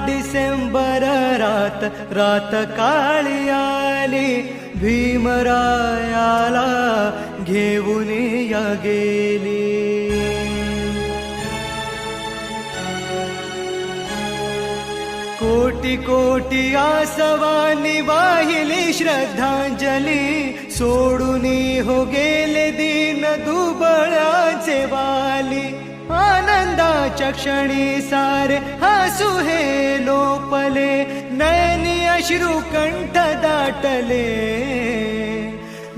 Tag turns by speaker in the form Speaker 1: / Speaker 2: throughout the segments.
Speaker 1: डिसेंबर रात रात काळी आली, भीमरायाला घेऊन या गेली. कोटी कोटी आसवानी वाहिली श्रद्धांजली, सोडून हो गेले दीन दुबळाचे वाली. आनंदाच्या क्षणी सारे हसू हे लोपले, नयनी अश्रू कंठ दाटले.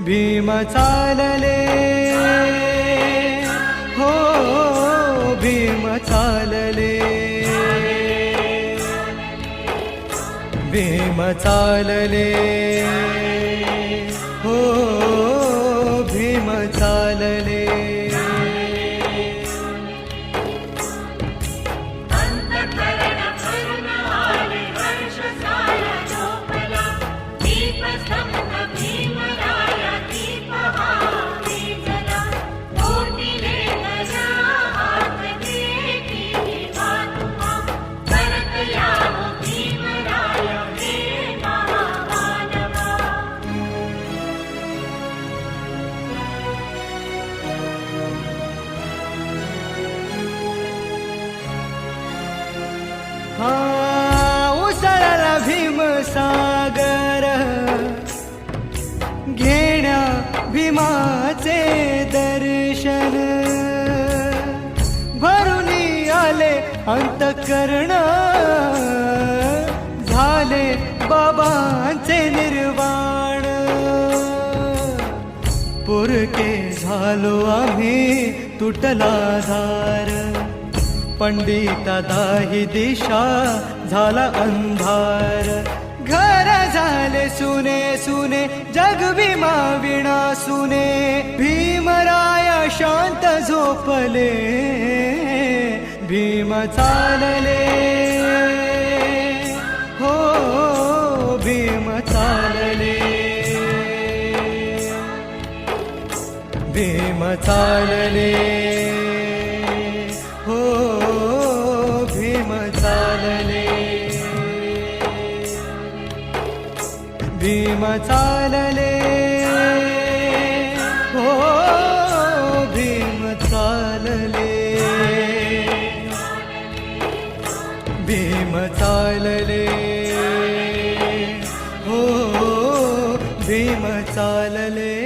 Speaker 1: भीम चालले, हो भीम चालले, भीम चालले, हो भीम चालले. उसळला भीमसागर, घेण्या भीमाचे दर्शन. भरून आले अंतःकरण, झाले बाबांचे निर्वाण. पुरके झालो आम्ही तुटला धार, पंडिता दाही दिशा झाला अंधार. घर झाले सुने सुने, जग भीमा विणा सुने. भीमराया शांत झोपले, भीम चालले, हो भीम चालले, भीम चालले, हो भीम चालले, भीम चालले, हो भीम चालले, भीम चालले, हो भीम चालले.